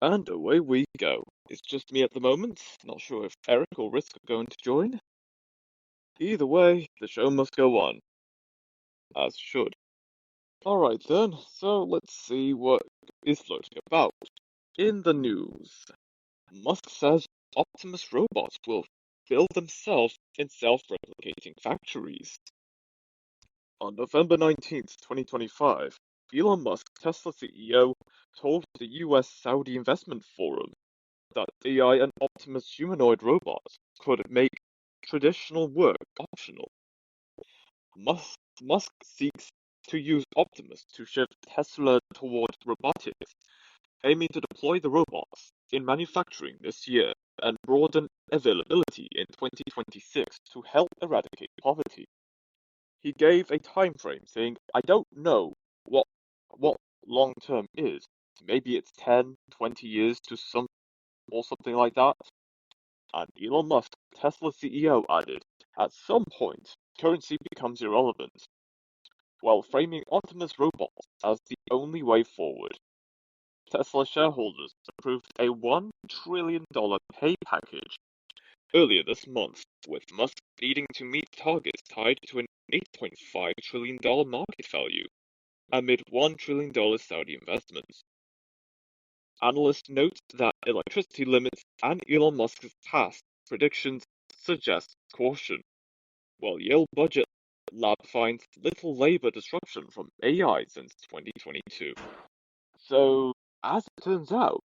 And away we go. It's just me at the moment. Not sure if Eric or Risk are going to join. Either way, the show must go on, as should. Alright then, so let's see what is floating about. In the news, Musk says Optimus robots will build themselves in self-replicating factories. On November 19th, 2025, Elon Musk, Tesla CEO, told the US Saudi Investment Forum that AI and Optimus humanoid robots could make traditional work optional. Musk seeks to use Optimus to shift Tesla towards robotics, aiming to deploy the robots in manufacturing this year and broaden availability in 2026 to help eradicate poverty. He gave a time frame saying, I don't know what long term is. Maybe it's 10, 20 years to some or something like that. And Elon Musk, Tesla CEO, added, at some point, currency becomes irrelevant, while framing Optimus robots as the only way forward. Tesla shareholders approved a $1 trillion pay package earlier this month, with Musk needing to meet targets tied to an $8.5 trillion market value amid $1 trillion Saudi investments. Analysts note that electricity limits and Elon Musk's past predictions suggest caution, while Yale Budget Lab finds little labor disruption from AI since 2022. So, as it turns out,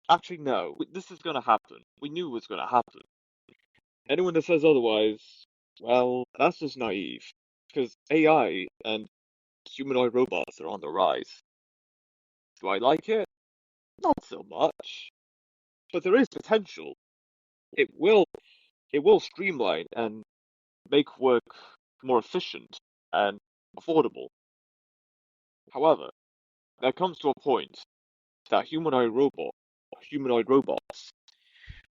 actually no, this is going to happen. We knew it was going to happen. Anyone that says otherwise, well, that's just naive, because AI and humanoid robots are on the rise. Do I like it? Not so much. But there is potential. It will it will streamline and make work more efficient and affordable. However, there comes to a point that humanoid robots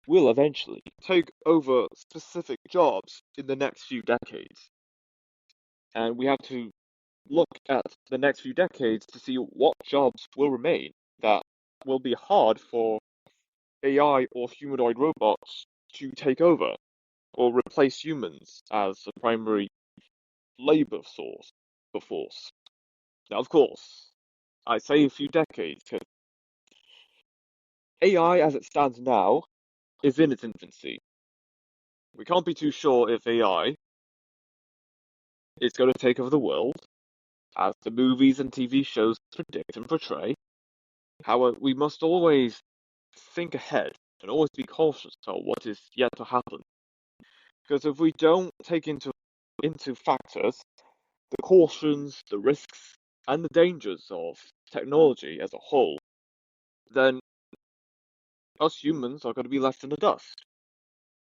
will eventually take over specific jobs in the next few decades. And we have to look at the next few decades to see what jobs will remain that will be hard for AI or humanoid robots to take over or replace humans as the primary labor source for force. Now, of course, I say a few decades because AI as it stands now is in its infancy. We can't be too sure if AI is going to take over the world, as the movies and TV shows predict and portray. However, we must always think ahead and always be cautious about what is yet to happen. Because if we don't take into factors the cautions, the risks, and the dangers of technology as a whole, then us humans are going to be left in the dust.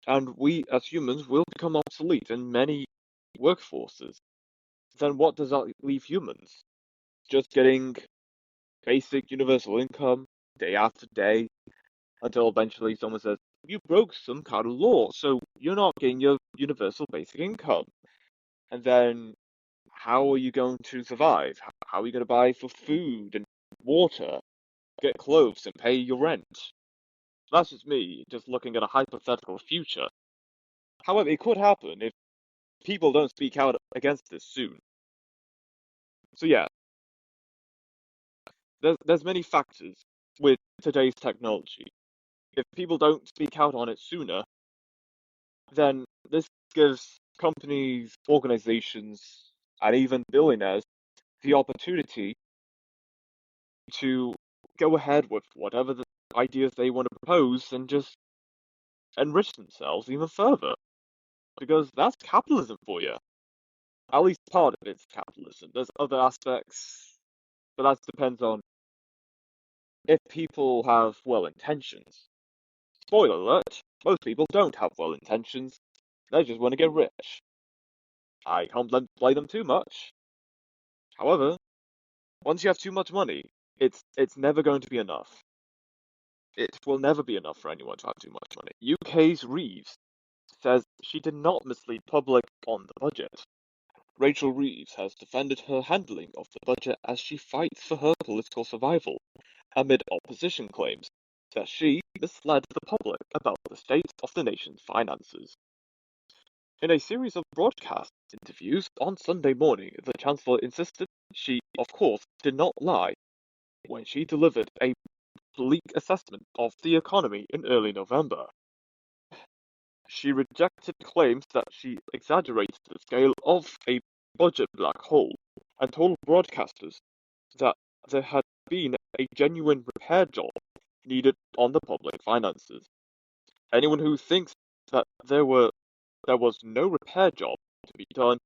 And we as humans will become obsolete in many workforces. Then what does that leave humans? Just getting basic universal income day after day until eventually someone says, you broke some kind of law, so you're not getting your universal basic income. And then how are you going to survive? How are you going to buy for food and water, get clothes and pay your rent? That's just me, just looking at a hypothetical future. However, it could happen if people don't speak out against this soon. So yeah, there's many factors with today's technology. If people don't speak out on it sooner, then this gives companies, organizations, and even billionaires the opportunity to go ahead with whatever the ideas they want to propose and just enrich themselves even further. Because that's capitalism for you. At least part of it's capitalism. There's other aspects, but that depends on if people have well intentions. Spoiler alert, most people don't have well intentions. They just want to get rich. I can't blame them too much. However, once you have too much money, it's never going to be enough. It will never be enough for anyone to have too much money. UK's Reeves says she did not mislead public on the budget. Rachel Reeves has defended her handling of the budget as she fights for her political survival, amid opposition claims that she misled the public about the state of the nation's finances. In a series of broadcast interviews on Sunday morning, the Chancellor insisted she, of course, did not lie when she delivered a bleak assessment of the economy in early November. She rejected claims that she exaggerated the scale of a budget black hole and told broadcasters that there had been a genuine repair job needed on the public finances. Anyone who thinks that there was no repair job to be done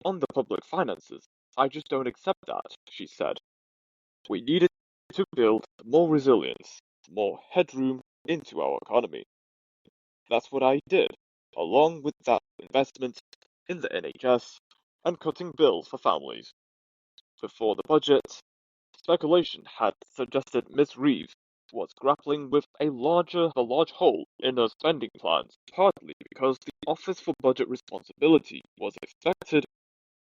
on the public finances, I just don't accept that, she said. We needed to build more resilience, more headroom into our economy. That's what I did, along with that investment in the NHS and cutting bills for families. Before the budget, speculation had suggested Ms. Reeves was grappling with a large hole in her spending plans, partly because the Office for Budget Responsibility was expected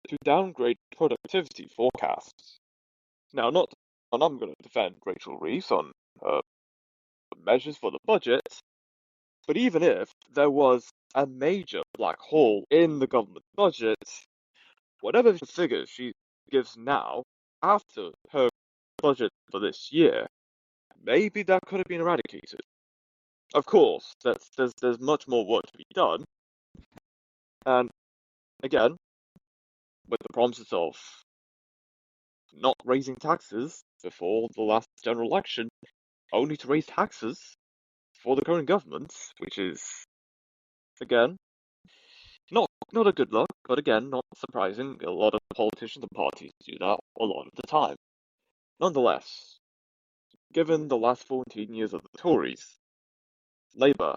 to downgrade productivity forecasts. Now, I'm going to defend Rachel Reeves on her measures for the budget, but even if there was a major black hole in the government budget, whatever figures she gives now, after her budget for this year, maybe that could have been eradicated. Of course, there's much more work to be done, and again, with the promises of not raising taxes before the last general election, only to raise taxes for the current government, which is, again, not a good look, but again, not surprising. A lot of politicians and parties do that a lot of the time. Nonetheless, given the last 14 years of the Tories, Labour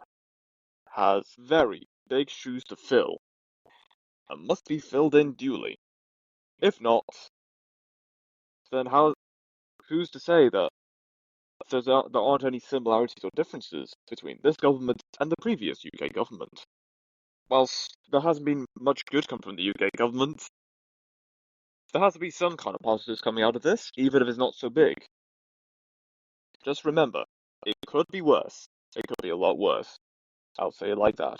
has very big shoes to fill and must be filled in duly. If not, then who's to say that there aren't any similarities or differences between this government and the previous UK government? Whilst there hasn't been much good come from the UK government, there has to be some kind of positives coming out of this, even if it's not so big. Just remember, it could be worse. It could be a lot worse. I'll say it like that.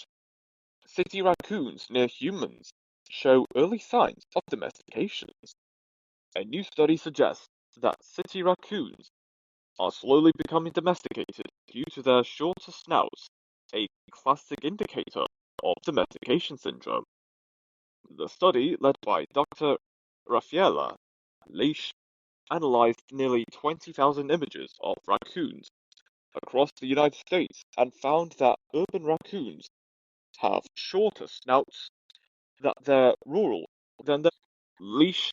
City raccoons near humans show early signs of domestication. A new study suggests that city raccoons are slowly becoming domesticated due to their shorter snouts, a classic indicator of domestication syndrome. The study, led by Dr. Raffaella Leish, analyzed nearly 20,000 images of raccoons across the United States and found that urban raccoons have shorter snouts that they're rural than the leash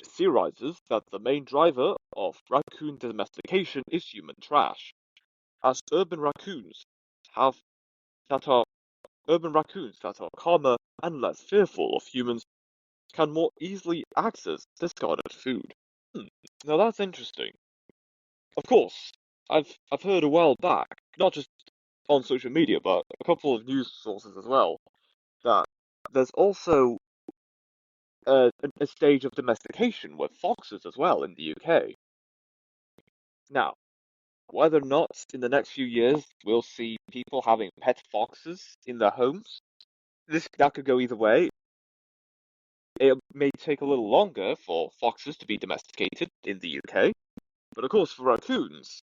theorizes that the main driver of raccoon domestication is human trash, as have urban raccoons that are calmer and less fearful of humans can more easily access discarded food. Now that's interesting. Of course, I've heard a while back, not just on social media, but a couple of news sources as well, that there's also a stage of domestication with foxes as well in the UK. Now, whether or not in the next few years we'll see people having pet foxes in their homes, that could go either way. It may take a little longer for foxes to be domesticated in the UK, but of course for raccoons,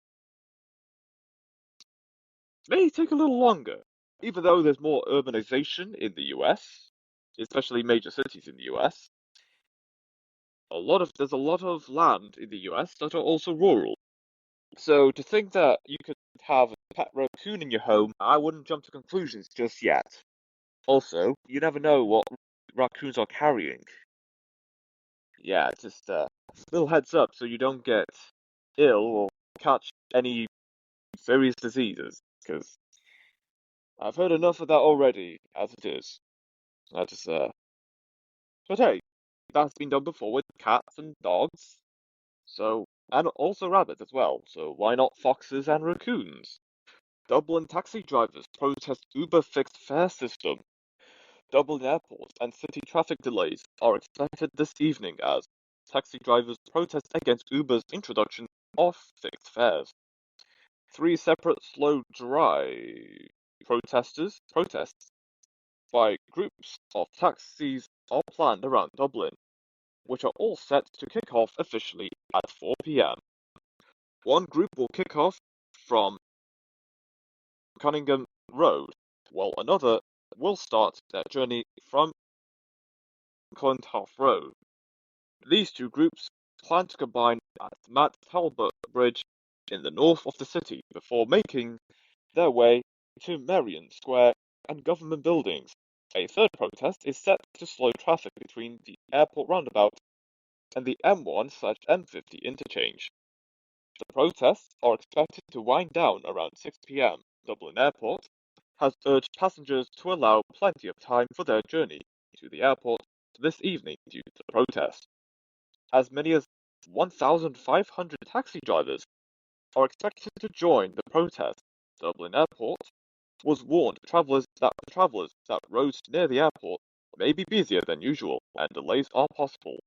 it may take a little longer. Even though there's more urbanization in the US, especially major cities in the US, there's a lot of land in the US that are also rural. So to think that you could have a pet raccoon in your home, I wouldn't jump to conclusions just yet. Also, you never know what raccoons are carrying. Yeah, just a little heads up so you don't get ill or catch any serious diseases, because I've heard enough of that already, as it is. I just, but hey, that's been done before with cats and dogs, and also rabbits as well, so why not foxes and raccoons? Dublin taxi drivers protest Uber fixed fare system. Dublin Airport and city traffic delays are expected this evening as taxi drivers protest against Uber's introduction of fixed fares. Three separate protests by groups of taxis are planned around Dublin, which are all set to kick off officially at 4 p.m. One group will kick off from Cunningham Road, while another will start their journey from Clontarf Road. These two groups plan to combine at Matt Talbot Bridge in the north of the city before making their way to Merrion Square and government buildings. A third protest is set to slow traffic between the airport roundabout and the M1/M50 interchange. The protests are expected to wind down around 6 p.m. Dublin Airport has urged passengers to allow plenty of time for their journey to the airport this evening due to the protest. As many as 1,500 taxi drivers are expected to join the protest. Dublin Airport was warned travelers that roads near the airport may be busier than usual and delays are possible.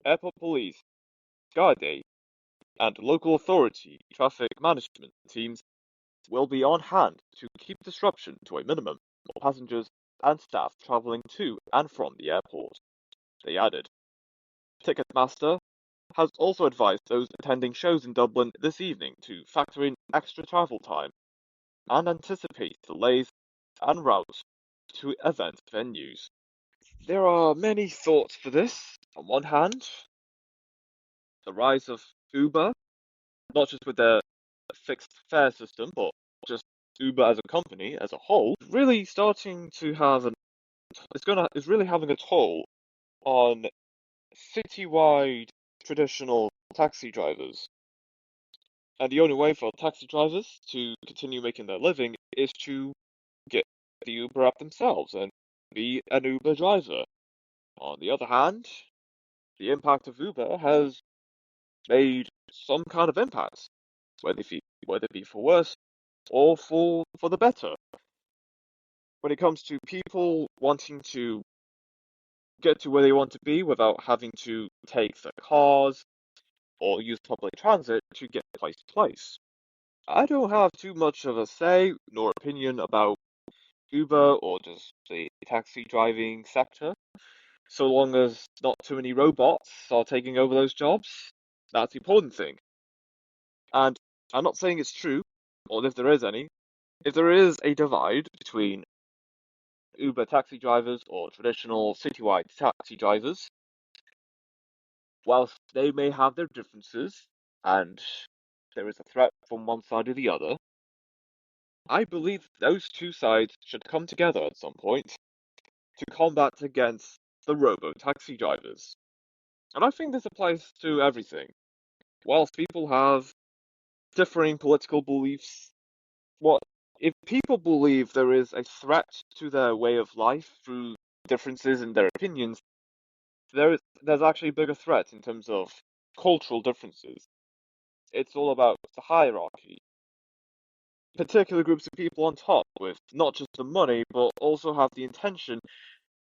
Airport police, Gardaí, and local authority traffic management teams will be on hand to keep disruption to a minimum for passengers and staff traveling to and from the airport. They added, Ticketmaster has also advised those attending shows in Dublin this evening to factor in extra travel time and anticipate delays and routes to event venues. There are many thoughts for this. On one hand, the rise of Uber, not just with their fixed fare system, but just Uber as a company as a whole, really starting to have is really having a toll on citywide traditional taxi drivers. And the only way for taxi drivers to continue making their living is to get the Uber app themselves and be an Uber driver. On the other hand, the impact of Uber has made some kind of impact, whether it be for worse or for the better. When it comes to people wanting to get to where they want to be without having to take their cars or use public transit to get place to place. I don't have too much of a say nor opinion about Uber or just the taxi driving sector, so long as not too many robots are taking over those jobs. That's the important thing. And I'm not saying it's true, or if there is any. If there is a divide between Uber taxi drivers or traditional citywide taxi drivers, whilst they may have their differences, and there is a threat from one side or the other, I believe those two sides should come together at some point to combat against the robo-taxi drivers. And I think this applies to everything. Whilst people have differing political beliefs, what if people believe there is a threat to their way of life through differences in their opinions, there's actually a bigger threat in terms of cultural differences. It's all about the hierarchy. Particular groups of people on top with not just the money, but also have the intention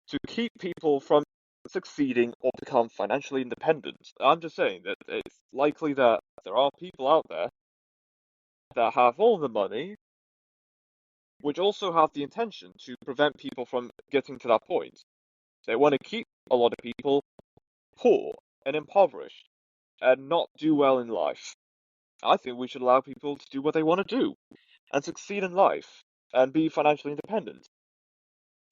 to keep people from succeeding or become financially independent. I'm just saying that it's likely that there are people out there that have all the money, which also have the intention to prevent people from getting to that point. They want to keep a lot of people poor and impoverished and not do well in life. I think we should allow people to do what they want to do and succeed in life and be financially independent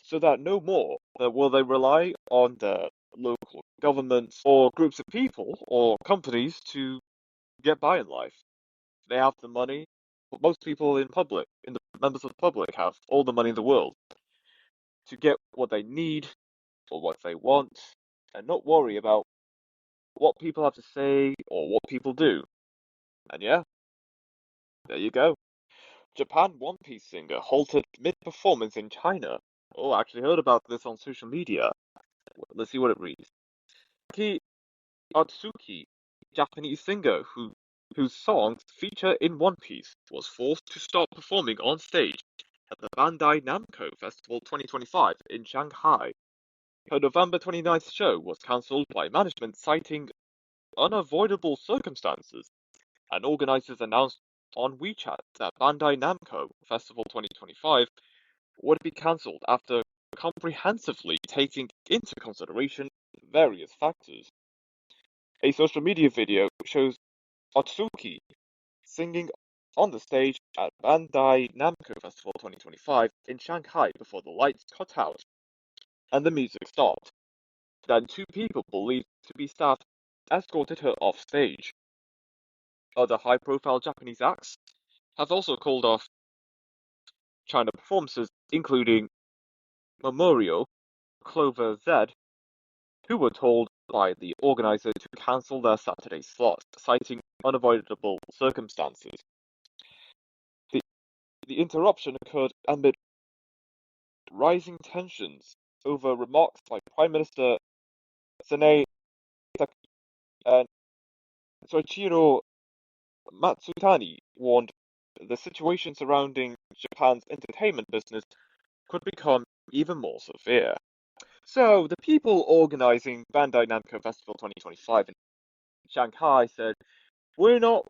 so that no more will they rely on the local governments or groups of people or companies to get by in life. They have the money. Most people in the members of the public have all the money in the world to get what they need or what they want and not worry about what people have to say or what people do. And yeah, there you go. Japan One Piece singer halted mid-performance in China. Oh, I actually heard about this on social media. Let's see what it reads. Ki Atsuki, Japanese singer whose songs feature in One Piece, was forced to stop performing on stage at the Bandai Namco Festival 2025 in Shanghai. Her November 29th show was cancelled by management citing unavoidable circumstances, and organizers announced on WeChat that Bandai Namco Festival 2025 would be cancelled after comprehensively taking into consideration various factors. A social media video shows Otsuki singing on the stage at Bandai Namco Festival 2025 in Shanghai before the lights cut out and the music stopped. Then two people believed to be staff escorted her off stage. Other high-profile Japanese acts have also called off China performances, including Memorial, Clover Z, who were told by the organizer to cancel their Saturday slots, citing unavoidable circumstances. The, the interruption occurred amid rising tensions over remarks by Prime Minister Sanae and Soichiro Matsutani warned the situation surrounding Japan's entertainment business could become even more severe. So, the people organizing Bandai Namco Festival 2025 in Shanghai said, we're not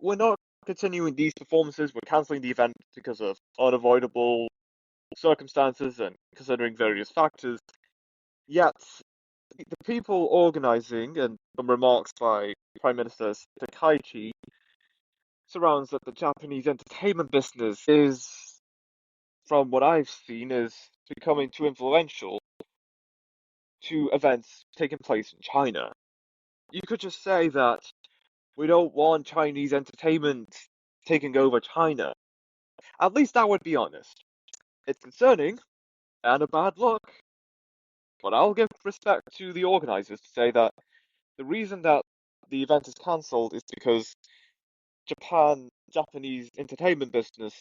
continuing these performances, we're cancelling the event because of unavoidable circumstances and considering various factors. Yet, the people organizing and some remarks by Prime Minister Takaichi surrounds that the Japanese entertainment business is, from what I've seen, is becoming too influential to events taking place in China. You could just say that we don't want Chinese entertainment taking over China. At least that would be honest. It's concerning and a bad look, but I'll give respect to the organizers to say that the reason that the event is cancelled is because Japanese entertainment business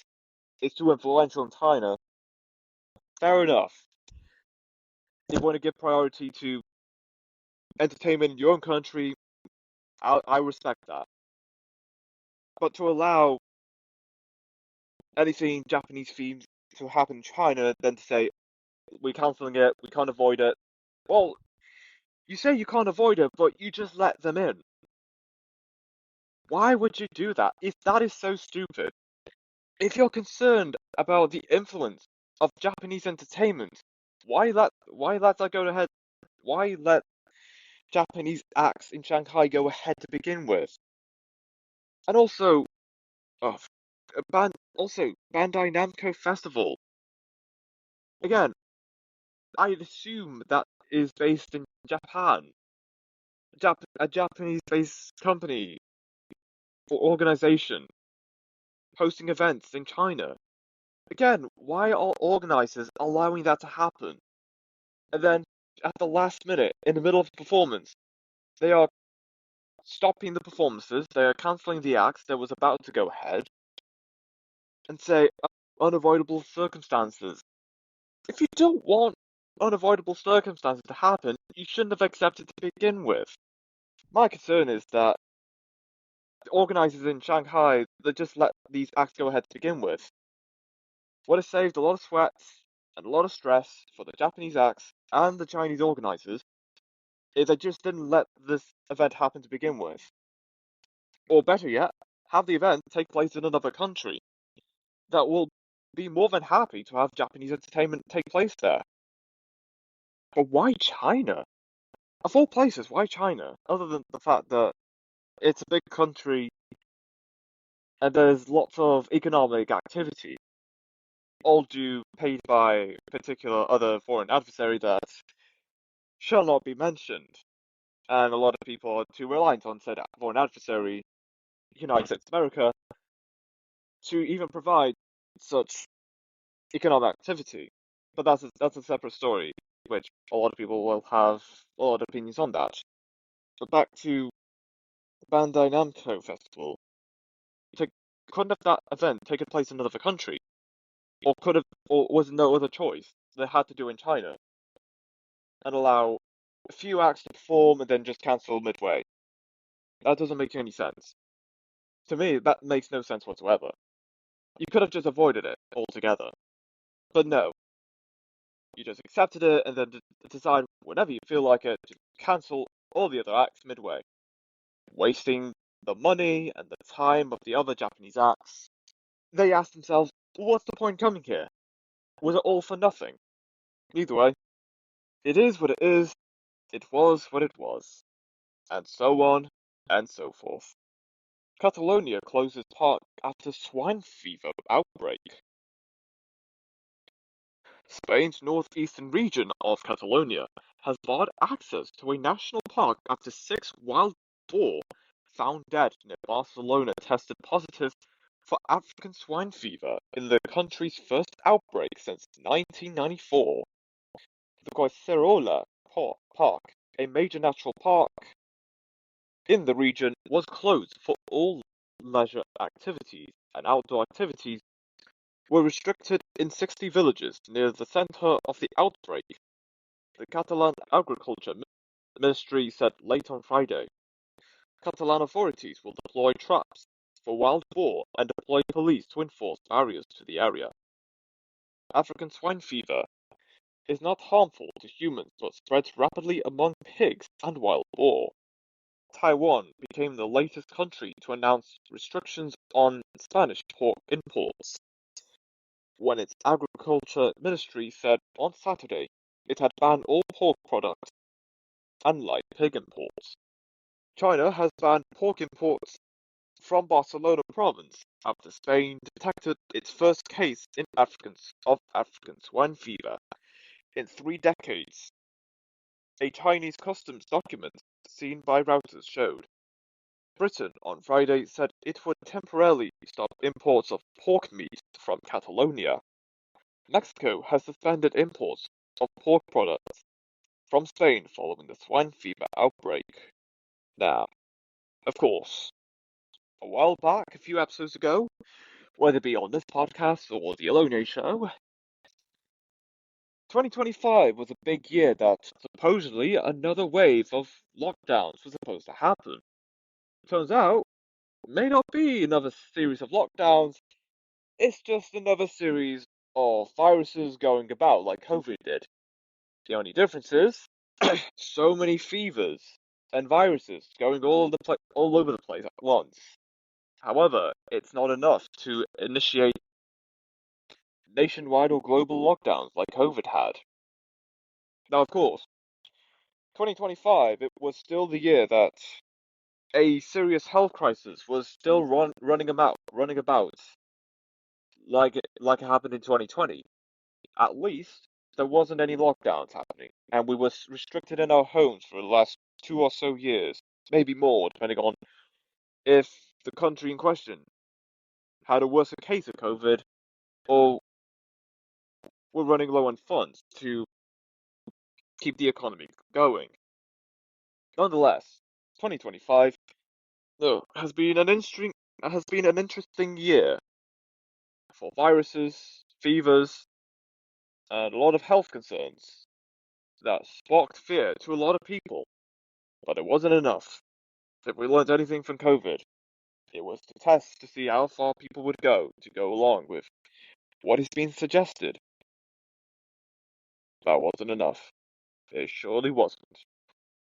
is too influential in China. Fair enough. They want to give priority to entertainment in your own country. I respect that. But to allow anything Japanese themed to happen in China, then to say we're cancelling it, we can't avoid it. Well, you say you can't avoid it, but you just let them in. Why would you do that? If that is so stupid, if you're concerned about the influence of Japanese entertainment, why let that go ahead? Why let Japanese acts in Shanghai go ahead to begin with? And also, oh, Bandai Namco Festival. Again, I'd assume that is based in Japan. A Japanese-based company or organization hosting events in China. Again, why are organizers allowing that to happen? And then at the last minute, in the middle of the performance, they are stopping the performances, they are cancelling the acts that was about to go ahead, and say unavoidable circumstances. If you don't want unavoidable circumstances to happen, you shouldn't have accepted to begin with. My concern is that the organizers in Shanghai that just let these acts go ahead to begin with would have saved a lot of sweat and a lot of stress for the Japanese acts and the Chinese organizers if they just didn't let this event happen to begin with. Or better yet, have the event take place in another country that will be more than happy to have Japanese entertainment take place there. But why China? Of all places, why China? Other than the fact that it's a big country and there's lots of economic activity, all due paid by a particular other foreign adversary that shall not be mentioned. And a lot of people are too reliant on said foreign adversary, United States of America, to even provide such economic activity. But that's a separate story, which a lot of people will have a lot of opinions on that. But back to Bandai Namco Festival. To, couldn't have that event taken place in another country? Or was no other choice? They had to do in China and allow a few acts to perform and then just cancel midway. That doesn't make any sense. To me, that makes no sense whatsoever. You could have just avoided it altogether. But no, you just accepted it and then decide whenever you feel like it to cancel all the other acts midway, wasting the money and the time of the other Japanese acts. They asked themselves, what's the point coming here? Was it all for nothing? Either way, it is what it is, it was what it was, and so on and so forth. Catalonia closes park after swine fever outbreak. Spain's northeastern region of Catalonia has barred access to a national park after 6 wild boar found dead near Barcelona tested positive for African swine fever in the country's first outbreak since 1994. The Guaicerola Park, a major natural park in the region, was closed for all leisure activities, and outdoor activities were restricted in 60 villages near the center of the outbreak, the Catalan Agriculture Ministry said late on Friday. Catalan authorities will deploy traps for wild boar and deploy police to enforce barriers to the area. African swine fever is not harmful to humans but spreads rapidly among pigs and wild boar. Taiwan became the latest country to announce restrictions on Spanish pork imports, when its agriculture ministry said on Saturday it had banned all pork products, unlike pig imports. China has banned pork imports from Barcelona province after Spain detected its first case of African swine fever in 3 decades. A Chinese customs document seen by Reuters showed. Britain on Friday said it would temporarily stop imports of pork meat from Catalonia. Mexico has suspended imports of pork products from Spain following the swine fever outbreak. Now, of course, a while back, a few episodes ago, whether it be on this podcast or the Elone Show, 2025 was a big year that supposedly another wave of lockdowns was supposed to happen. Turns out, it may not be another series of lockdowns, it's just another series of viruses going about like COVID did. The only difference is, so many fevers and viruses going all over the place at once. However, it's not enough to initiate nationwide or global lockdowns like COVID had. Now, of course, 2025, it was still the year that a serious health crisis was still running about, like it happened in 2020. At least there wasn't any lockdowns happening, and we were restricted in our homes for the last 2 or so years, maybe more, depending on if the country in question had a worse case of COVID or were running low on funds to keep the economy going. Nonetheless, 2025 has been an interesting year for viruses, fevers, and a lot of health concerns that sparked fear to a lot of people. But it wasn't enough. If we learned anything from COVID, it was to test to see how far people would go to go along with what is being suggested. That wasn't enough. It surely wasn't.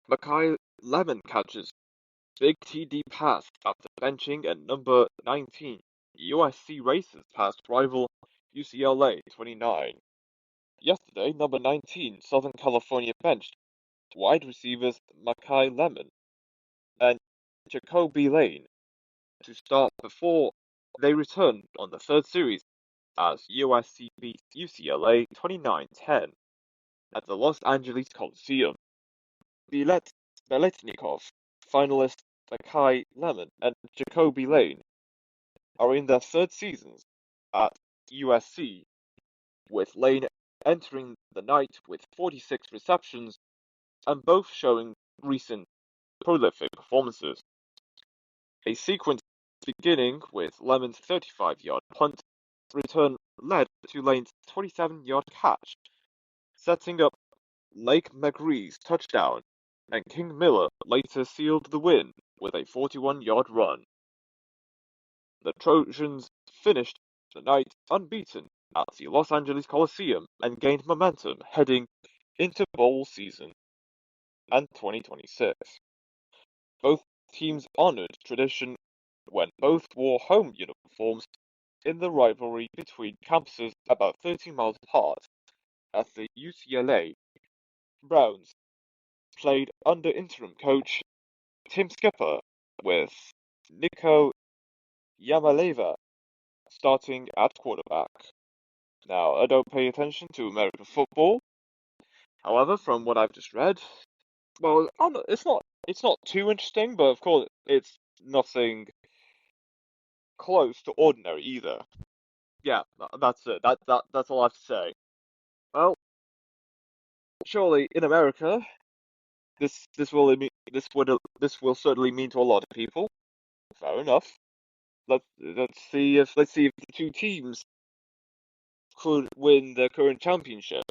Mackay Lemon catches Big TD pass after benching at number 19. USC races past rival UCLA 29. Yesterday, number 19 Southern California benched wide receivers Mackay Lemon and Jacoby Lane to start before they returned on the third series as USC beat UCLA 29-10 at the Los Angeles Coliseum. Beletnikov, finalist Mackay Lemon, and Jacoby Lane are in their third seasons at USC, with Lane entering the night with 46 receptions and both showing recent prolific performances. A sequence beginning with Lemon's 35-yard punt return led to Lane's 27-yard catch, setting up Lake McRee's touchdown, and King Miller later sealed the win with a 41-yard run. The Trojans finished the night unbeaten at the Los Angeles Coliseum and gained momentum heading into bowl season and 2026. Both teams honored tradition when both wore home uniforms in the rivalry between campuses about 13 miles apart, as the UCLA Browns played under interim coach Tim Skipper, with Nico Yamaleva starting at quarterback. Now, I don't pay attention to American football. However, from what I've just read, well, it's not too interesting, but of course it's nothing close to ordinary either. Yeah, that's it. That's all I have to say. Well, surely in America, this will certainly mean to a lot of people. Fair enough. Let's see if the two teams could win the current championship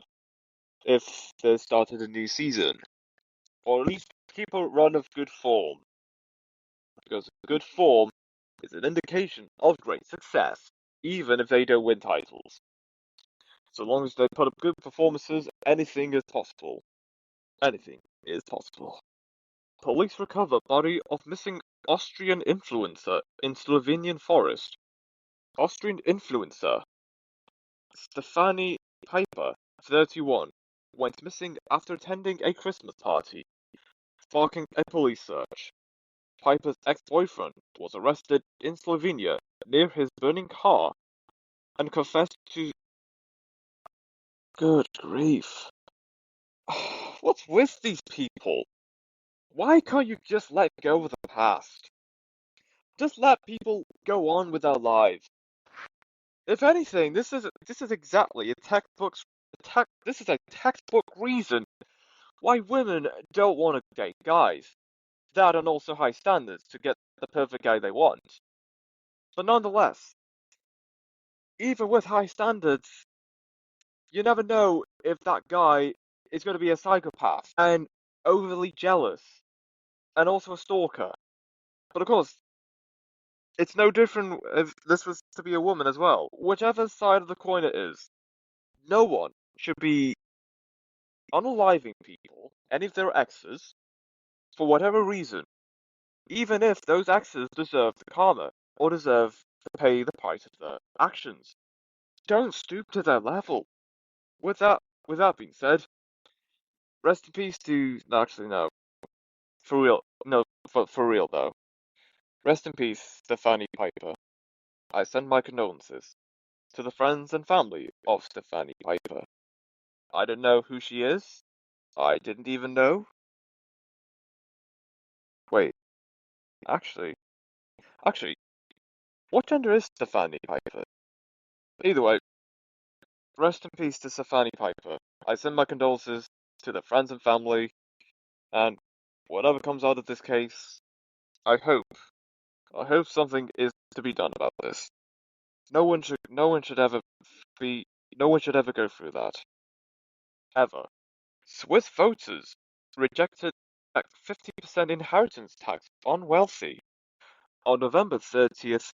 if they started a new season, or at least keep a run of good form, because good form is an indication of great success, even if they don't win titles. So long as they put up good performances, anything is possible. Anything is possible. Police recover body of missing Austrian influencer in Slovenian forest. Austrian influencer Stefani Piper, 31, went missing after attending a Christmas party, sparking a police search. Piper's ex-boyfriend was arrested in Slovenia near his burning car and confessed to... Good grief. What's with these people? Why can't you just let go of the past? Just let people go on with their lives. If anything, this is exactly this is a textbook reason why women don't want to date guys. That and also high standards to get the perfect guy they want. But nonetheless, even with high standards, you never know if that guy is going to be a psychopath and overly jealous and also a stalker. But of course, it's no different if this was to be a woman as well. Whichever side of the coin it is, no one should be unaliving people, any of their exes, for whatever reason, even if those exes deserve the karma or deserve to pay the price of their actions. Don't stoop to their level. With that being said, rest in peace to... No, actually, no. For real. No, for real, though. Rest in peace, Stefani Piper. I send my condolences to the friends and family of Stefani Piper. I don't know who she is. I didn't even know. Wait, actually, actually, what gender is Stefani Piper? Either way, rest in peace to Stefani Piper. I send my condolences to the friends and family, and whatever comes out of this case, I hope something is to be done about this. Be, no one should ever go through that. Ever. Swiss voters rejected a 50% inheritance tax on wealthy. On November 30th,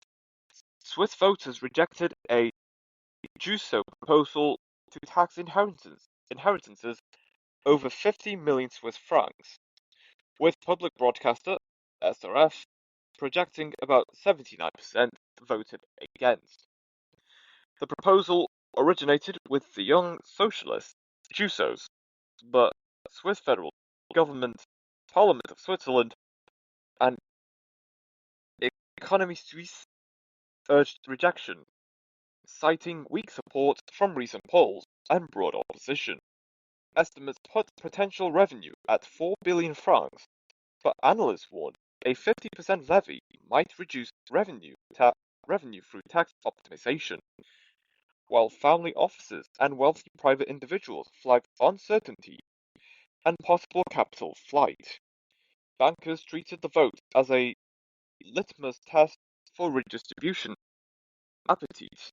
Swiss voters rejected a JUSO proposal to tax inheritances over 50 million Swiss francs, with public broadcaster SRF projecting about 79% voted against. The proposal originated with the Young Socialists, JUSOs, but Swiss federal government, Parliament of Switzerland, and Economie Suisse urged rejection, citing weak support from recent polls and broad opposition. Estimates put potential revenue at 4 billion francs, but analysts warn a 50% levy might reduce revenue through tax optimization, while family offices and wealthy private individuals flagged uncertainty and possible capital flight. Bankers treated the vote as a litmus test for redistribution appetite.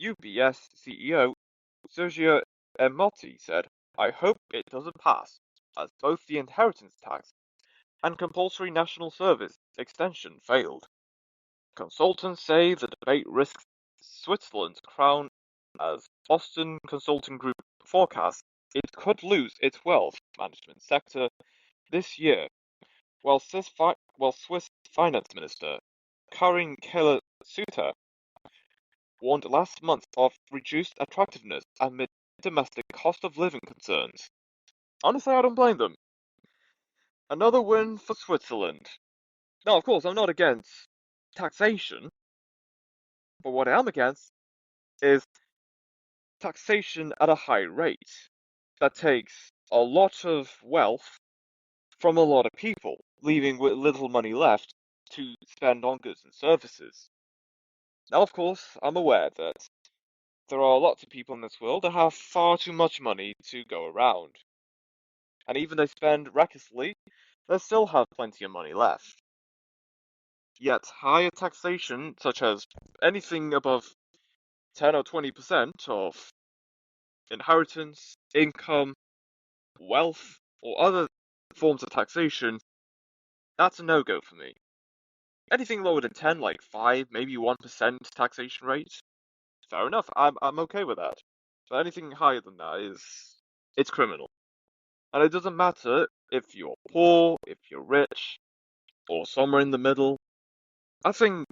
UBS CEO Sergio Emotti said, "I hope it doesn't pass, as both the inheritance tax and compulsory national service extension failed. Consultants say the debate risks Switzerland's crown, as Boston Consulting Group forecasts, it could lose its wealth management sector this year, while Swiss Finance Minister Karin Keller-Sutter warned last month of reduced attractiveness amid domestic cost of living concerns. Honestly, I don't blame them. Another win for Switzerland. Now, of course, I'm not against taxation, but what I am against is taxation at a high rate that takes a lot of wealth from a lot of people, leaving with little money left to spend on goods and services. Now, of course, I'm aware that there are lots of people in this world that have far too much money to go around. And even they spend recklessly, they still have plenty of money left. Yet higher taxation, such as anything above 10 or 20% of inheritance, income, wealth, or other forms of taxation, that's a no-go for me. Anything lower than 10, like 5, maybe 1% taxation rate, fair enough, I'm okay with that. But anything higher than that it's criminal. And it doesn't matter if you're poor, if you're rich, or somewhere in the middle. I think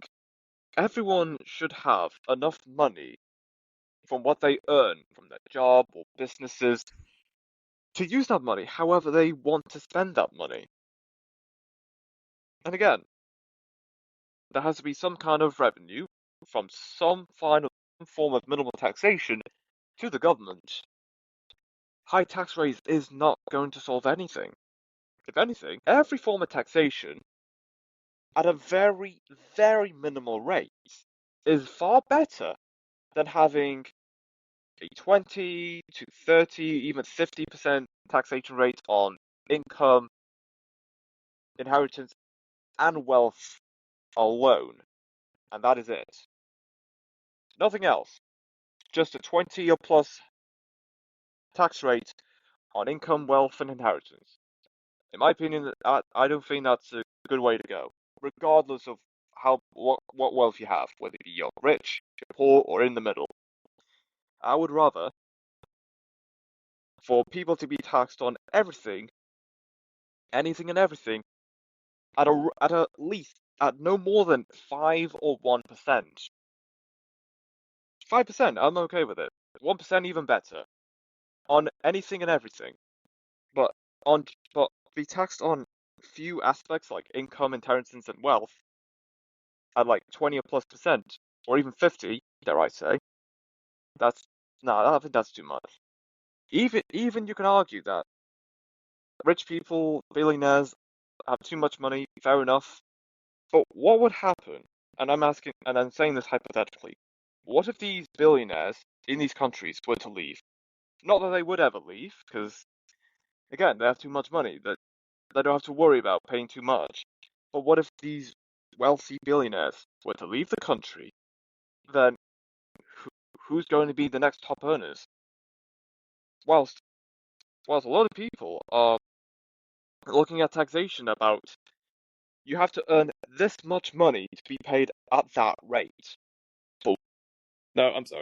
everyone should have enough money from what they earn from their job or businesses to use that money however they want to spend that money. And again, there has to be some kind of revenue from some final form of minimal taxation to the government. High tax rates is not going to solve anything. If anything, every form of taxation at a very, very minimal rate is far better than having a 20 to 30, even 50% taxation rate on income, inheritance, and wealth alone. And that is it. Nothing else. Just a 20 or plus tax rate on income, wealth, and inheritance. In my opinion, I don't think that's a good way to go, regardless of what wealth you have, whether you're rich, you're poor, or in the middle. I would rather for people to be taxed on everything, anything and everything, at least at no more than 5 or 1%. 5%, I'm okay with it. 1% even better. On anything and everything. But but be taxed on few aspects like income, inheritance, and wealth at like 20 or plus percent, or even 50, dare I say. That's no, I think that's too much. Even you can argue that rich people, billionaires, have too much money, fair enough. But what would happen? And I'm asking, and I'm saying this hypothetically. What if these billionaires in these countries were to leave? Not that they would ever leave, because again, they have too much money that they don't have to worry about paying too much. But what if these wealthy billionaires were to leave the country? Then who's going to be the next top earners? Whilst whilst a lot of people are looking at taxation about you have to earn this much money to be paid at that rate. But no, I'm sorry.